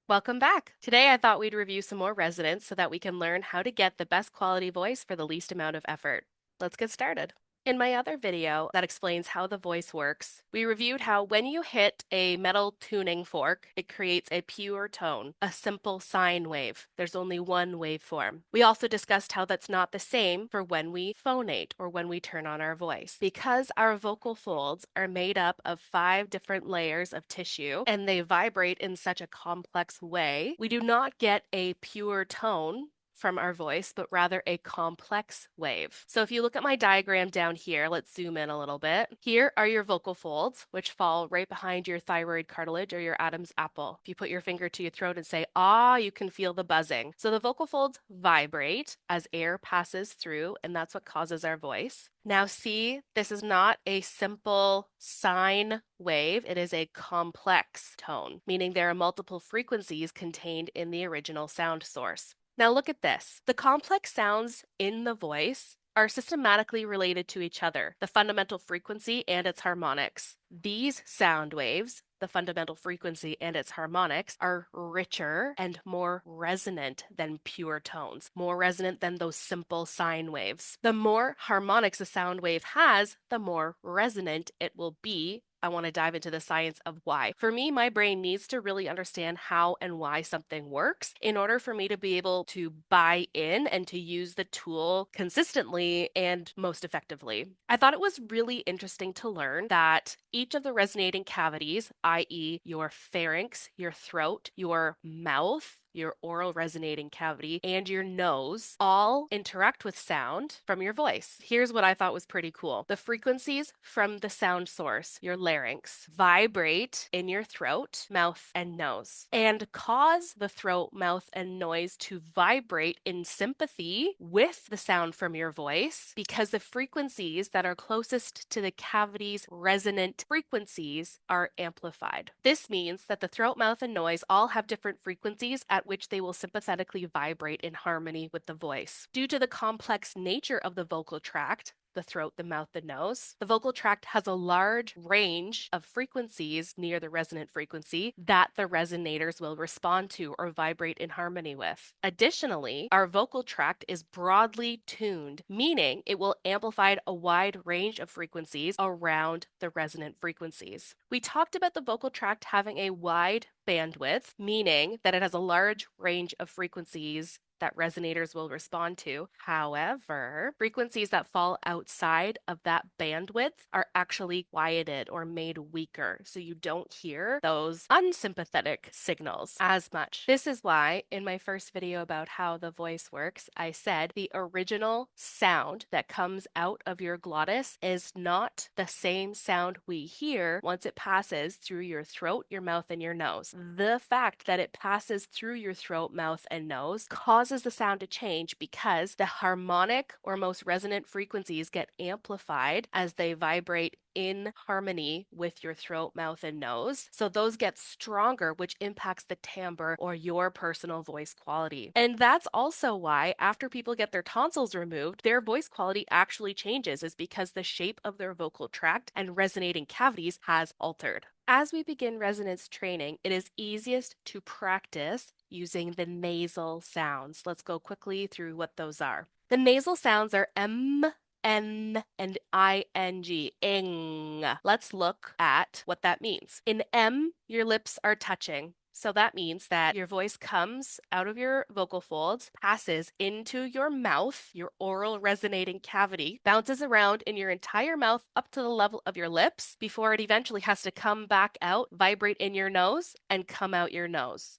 Welcome back. Today, I thought we'd review some more resonance so that we can learn how to get the best quality voice for the least amount of effort. Let's get started. In my other video that explains how the voice works, we reviewed how when you hit a metal tuning fork, it creates a pure tone, a simple sine wave. There's only one waveform. We also discussed how that's not the same for when we phonate or when we turn on our voice. Because our vocal folds are made up of 5 different layers of tissue and they vibrate in such a complex way, we do not get a pure tone from our voice, but rather a complex wave. So if you look at my diagram down here, let's zoom in a little bit. Here are your vocal folds, which fall right behind your thyroid cartilage or your Adam's apple. If you put your finger to your throat and say, ah, you can feel the buzzing. So the vocal folds vibrate as air passes through, and that's what causes our voice. Now see, this is not a simple sine wave. It is a complex tone, meaning there are multiple frequencies contained in the original sound source. Now look at this. The complex sounds in the voice are systematically related to each other, the fundamental frequency and its harmonics. These sound waves, the fundamental frequency and its harmonics, are richer and more resonant than pure tones, more resonant than those simple sine waves. The more harmonics a sound wave has, the more resonant it will be. I want to dive into the science of why. For me, my brain needs to really understand how and why something works in order for me to be able to buy in and to use the tool consistently and most effectively. I thought it was really interesting to learn that each of the resonating cavities, i.e., your pharynx, your throat, your mouth, your oral resonating cavity, and your nose all interact with sound from your voice. Here's what I thought was pretty cool. The frequencies from the sound source, your larynx, vibrate in your throat, mouth, and nose, and cause the throat, mouth, and nose to vibrate in sympathy with the sound from your voice because the frequencies that are closest to the cavity's resonant frequencies are amplified. This means that the throat, mouth, and nose all have different frequencies at which they will sympathetically vibrate in harmony with the voice. Due to the complex nature of the vocal tract, the throat, the mouth, the nose, the vocal tract has a large range of frequencies near the resonant frequency that the resonators will respond to or vibrate in harmony with. Additionally, our vocal tract is broadly tuned, meaning it will amplify a wide range of frequencies around the resonant frequencies. We talked about the vocal tract having a wide bandwidth, meaning that it has a large range of frequencies that resonators will respond to. However, frequencies that fall outside of that bandwidth are actually quieted or made weaker, so you don't hear those unsympathetic signals as much. This is why in my first video about how the voice works, I said the original sound that comes out of your glottis is not the same sound we hear once it passes through your throat, your mouth, and your nose. The fact that it passes through your throat, mouth, and nose causes the sound to change because the harmonic or most resonant frequencies get amplified as they vibrate in harmony with your throat, mouth, and nose. So those get stronger, which impacts the timbre or your personal voice quality. And that's also why after people get their tonsils removed, their voice quality actually changes, is because the shape of their vocal tract and resonating cavities has altered. As we begin resonance training, it is easiest to practice using the nasal sounds. Let's go quickly through what those are. The nasal sounds are M, N, and ING. Ing. Let's look at what that means. In M, your lips are touching. So that means that your voice comes out of your vocal folds, passes into your mouth, your oral resonating cavity, bounces around in your entire mouth up to the level of your lips before it eventually has to come back out, vibrate in your nose, and come out your nose.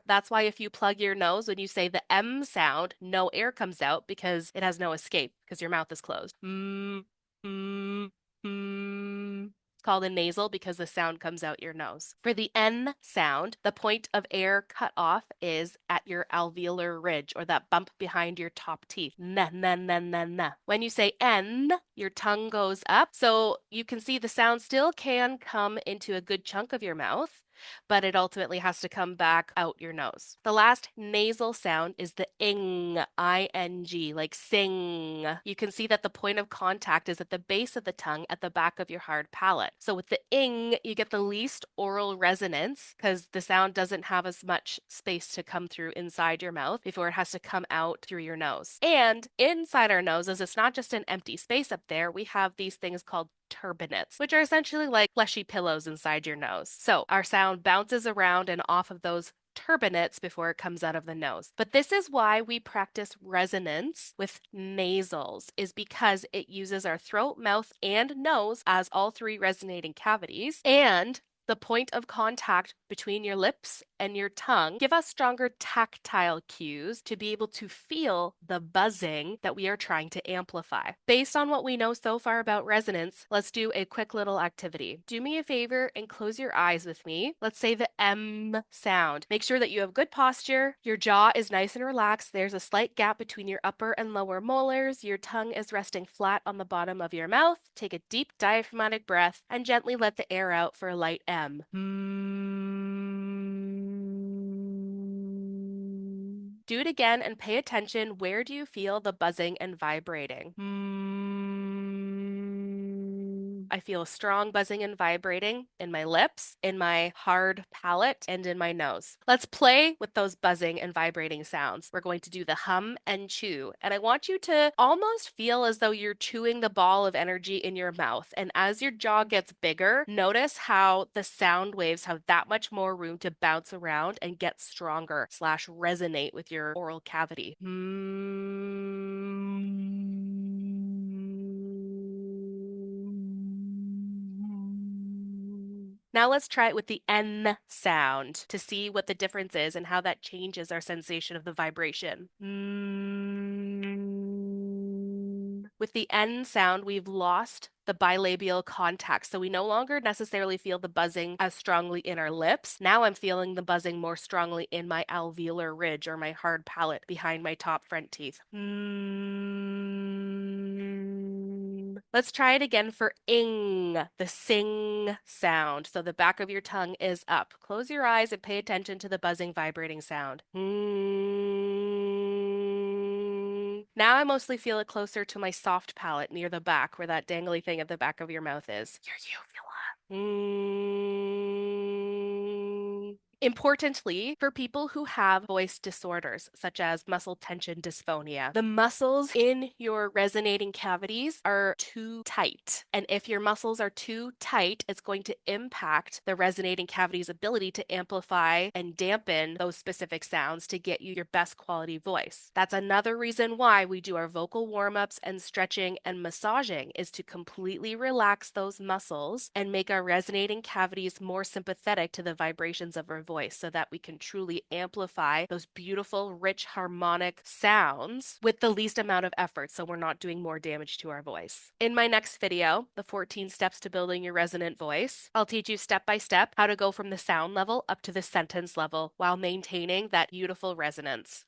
That's why if you plug your nose when you say the M sound, no air comes out because it has no escape because your mouth is closed. Called a nasal because the sound comes out your nose. For the N sound, the point of air cut off is at your alveolar ridge or that bump behind your top teeth. Na, na, na, na, na. When you say N, your tongue goes up. So you can see the sound still can come into a good chunk of your mouth, but it ultimately has to come back out your nose. The last nasal sound is the ing, I-N-G, like sing. You can see that the point of contact is at the base of the tongue at the back of your hard palate. So with the ing, you get the least oral resonance because the sound doesn't have as much space to come through inside your mouth before it has to come out through your nose. And inside our noses, it's not just an empty space up there. We have these things called turbinates, which are essentially like fleshy pillows inside your nose. So our sound bounces around and off of those turbinates before it comes out of the nose. But this is why we practice resonance with nasals, is because it uses our throat, mouth, and nose as all three resonating cavities, and the point of contact between your lips and your tongue give us stronger tactile cues to be able to feel the buzzing that we are trying to amplify. Based on what we know so far about resonance, let's do a quick little activity. Do me a favor and close your eyes with me. Let's say the M sound. Make sure that you have good posture, your jaw is nice and relaxed, there's a slight gap between your upper and lower molars, your tongue is resting flat on the bottom of your mouth. Take a deep diaphragmatic breath and gently let the air out for a light M. Do it again and pay attention. Where do you feel the buzzing and vibrating? I feel a strong buzzing and vibrating in my lips, in my hard palate, and in my nose. Let's play with those buzzing and vibrating sounds. We're going to do the hum and chew, and I want you to almost feel as though you're chewing the ball of energy in your mouth. And as your jaw gets bigger, notice how the sound waves have that much more room to bounce around and get stronger / resonate with your oral cavity. Now let's try it with the N sound to see what the difference is and how that changes our sensation of the vibration. With the N sound, we've lost the bilabial contact, so we no longer necessarily feel the buzzing as strongly in our lips. Now I'm feeling the buzzing more strongly in my alveolar ridge or my hard palate behind my top front teeth. Let's try it again for ing, the sing sound. So the back of your tongue is up. Close your eyes and pay attention to the buzzing, vibrating sound. Now I mostly feel it closer to my soft palate near the back, where that dangly thing at the back of your mouth is. Your uvula. Importantly, for people who have voice disorders, such as muscle tension dysphonia, the muscles in your resonating cavities are too tight. And if your muscles are too tight, it's going to impact the resonating cavity's ability to amplify and dampen those specific sounds to get you your best quality voice. That's another reason why we do our vocal warm-ups and stretching and massaging, is to completely relax those muscles and make our resonating cavities more sympathetic to the vibrations of our voice, so that we can truly amplify those beautiful, rich, harmonic sounds with the least amount of effort, so we're not doing more damage to our voice. In my next video, the 14 steps to building your resonant voice, I'll teach you step by step how to go from the sound level up to the sentence level while maintaining that beautiful resonance.